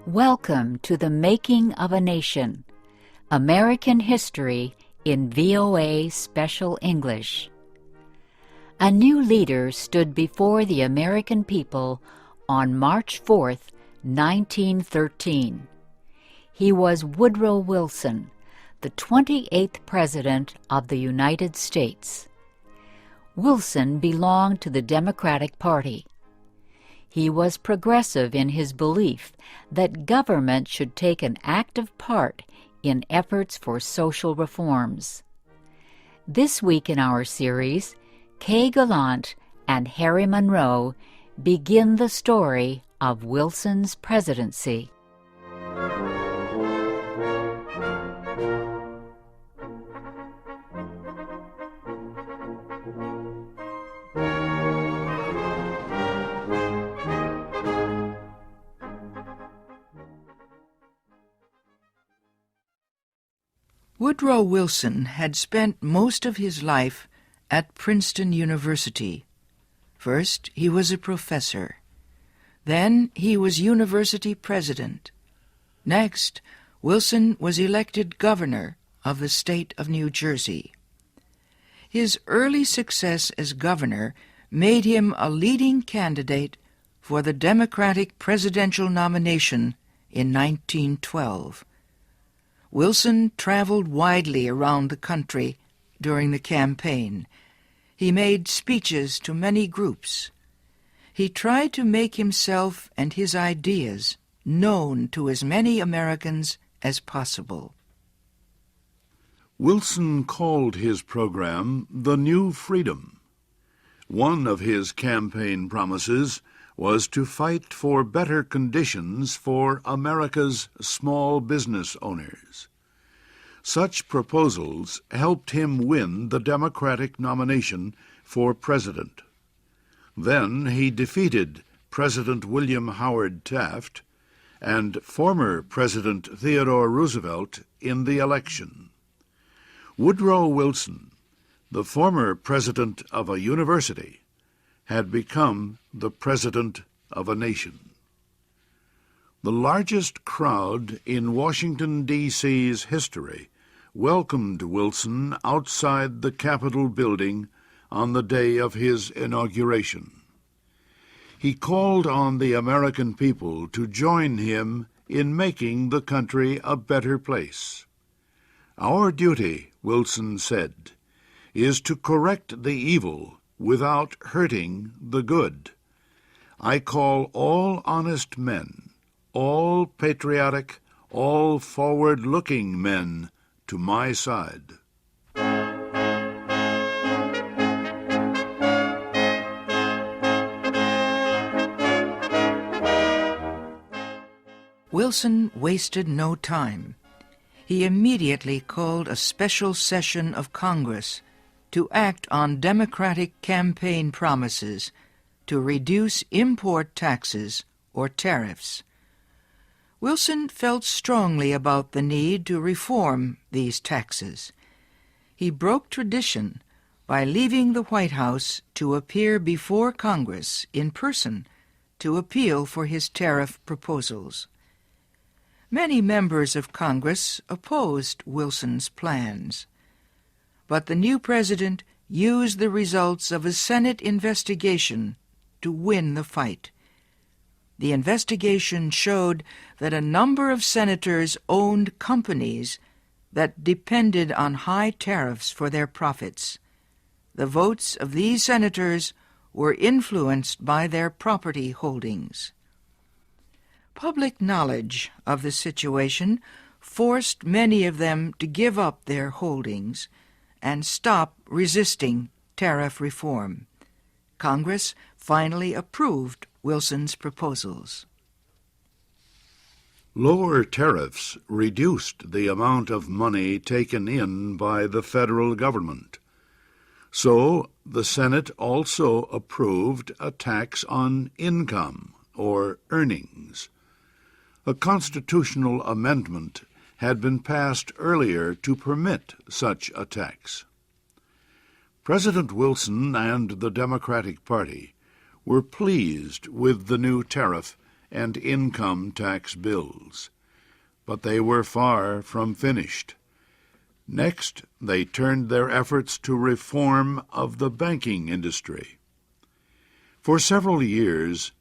Welcome to the Making of a Nation, American History in VOA Special English. A new leader stood before the American people on March 4th, 1913. He was Woodrow Wilson, the 28th President of the United States. Wilson belonged to the Democratic Party. He was progressive in his belief that government should take an active part in efforts for social reforms. This week in our series, Kay Gallant and Harry Monroe begin the story of Wilson's presidency. Woodrow Wilson had spent most of his life at Princeton University. First, he was a professor. Then, he was university president. Next, Wilson was elected governor of the state of New Jersey. His early success as governor made him a leading candidate for the Democratic presidential nomination in 1912. Wilson traveled widely around the country during the campaign. He made speeches to many groups. He tried to make himself and his ideas known to as many Americans as possible. Wilson called his program the New Freedom. One of his campaign promises was to fight for better conditions for America's small business owners. Such proposals helped him win the Democratic nomination for president. Then he defeated President William Howard Taft and former President Theodore Roosevelt in the election. Woodrow Wilson, the former president of a university, had become the president of a nation. The largest crowd in Washington, D.C.'s history welcomed Wilson outside the Capitol building on the day of his inauguration. He called on the American people to join him in making the country a better place. "Our duty," Wilson said, "is to correct the evil without hurting the good. I call all honest men, all patriotic, all forward-looking men to my side." Wilson wasted no time. He immediately called a special session of Congress to act on Democratic campaign promises to reduce import taxes or tariffs. Wilson felt strongly about the need to reform these taxes. He broke tradition by leaving the White House to appear before Congress in person to appeal for his tariff proposals. Many members of Congress opposed Wilson's plans, but the new president used the results of a Senate investigation to win the fight. The investigation showed that a number of senators owned companies that depended on high tariffs for their profits. The votes of these senators were influenced by their property holdings. Public knowledge of the situation forced many of them to give up their holdings and stop resisting tariff reform. Congress finally approved Wilson's proposals. Lower tariffs reduced the amount of money taken in by the federal government. So the Senate also approved a tax on income or earnings. A constitutional amendment had been passed earlier to permit such a tax. President Wilson and the Democratic Party were pleased with the new tariff and income tax bills. But they were far from finished. Next, they turned their efforts to reform of the banking industry. For several years,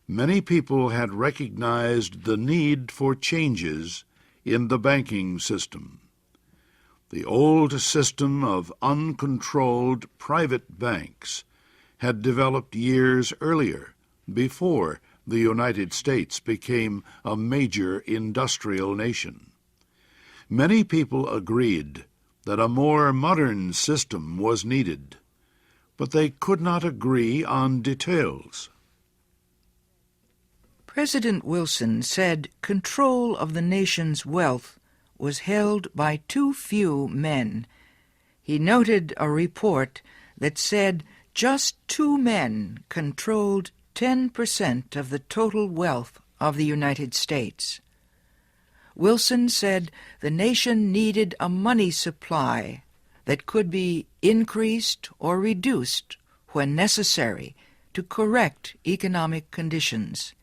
many people had recognized the need for changes in the banking system. The old system of uncontrolled private banks had developed years earlier, before the United States became a major industrial nation. Many people agreed that a more modern system was needed, but they could not agree on details. President Wilson said control of the nation's wealth was held by too few men. He noted a report that said just 2 men controlled 10% of the total wealth of the United States. Wilson said the nation needed a money supply that could be increased or reduced when necessary to correct economic conditions.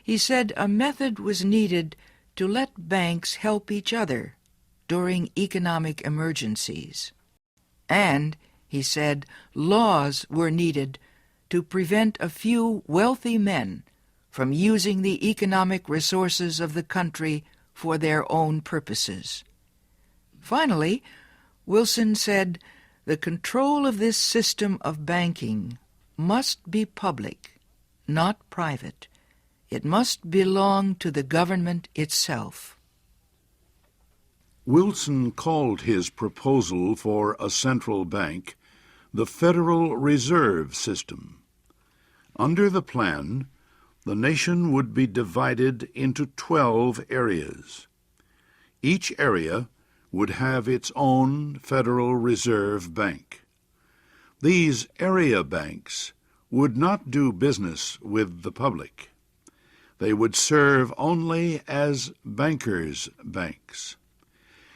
He said a method was needed to let banks help each other during economic emergencies. And, he said, laws were needed to prevent a few wealthy men from using the economic resources of the country for their own purposes. Finally, Wilson said the control of this system of banking must be public, not private. It must belong to the government itself. Wilson called his proposal for a central bank the Federal Reserve System. Under the plan, the nation would be divided into 12 areas. Each area would have its own Federal Reserve Bank. These area banks would not do business with the public. They would serve only as bankers' banks,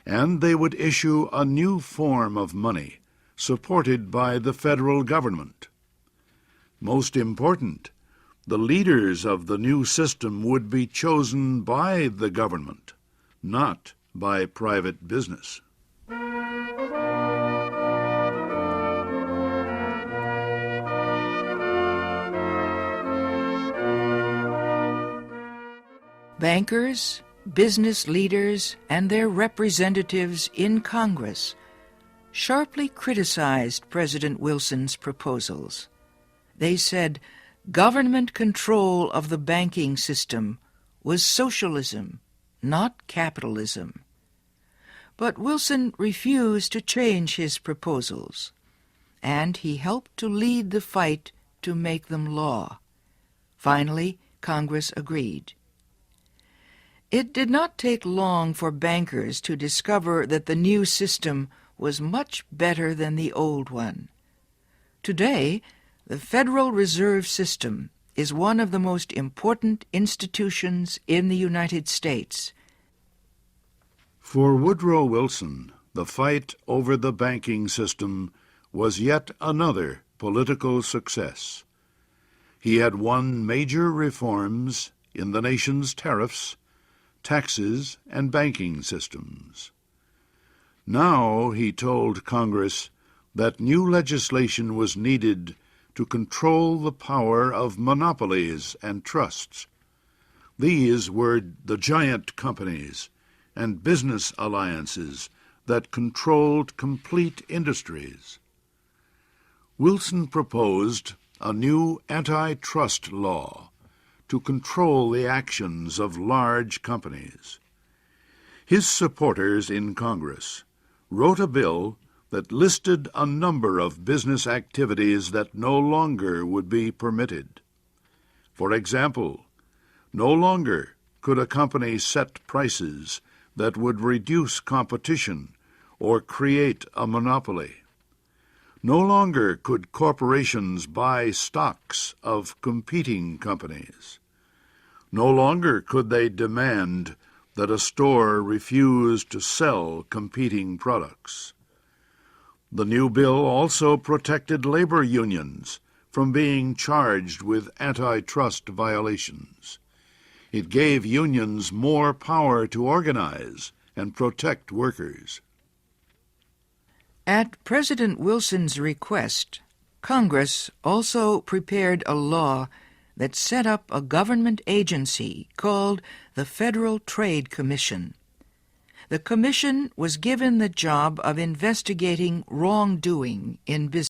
and they would issue a new form of money supported by the federal government. Most important, the leaders of the new system would be chosen by the government, not by private business. Bankers, business leaders, and their representatives in Congress sharply criticized President Wilson's proposals. They said government control of the banking system was socialism, not capitalism. But Wilson refused to change his proposals, and he helped to lead the fight to make them law. Finally, Congress agreed. It did not take long for bankers to discover that the new system was much better than the old one. Today, the Federal Reserve System is one of the most important institutions in the United States. For Woodrow Wilson, the fight over the banking system was yet another political success. He had won major reforms in the nation's tariffs, taxes, and banking systems. Now he told Congress that new legislation was needed to control the power of monopolies and trusts. These were the giant companies and business alliances that controlled complete industries. Wilson proposed a new antitrust law to control the actions of large companies. His supporters in Congress wrote a bill that listed a number of business activities that no longer would be permitted. For example, no longer could a company set prices that would reduce competition or create a monopoly. No longer could corporations buy stocks of competing companies. No longer could they demand that a store refuse to sell competing products. The new bill also protected labor unions from being charged with antitrust violations. It gave unions more power to organize and protect workers. At President Wilson's request, Congress also prepared a law that set up a government agency called the Federal Trade Commission. The commission was given the job of investigating wrongdoing in business.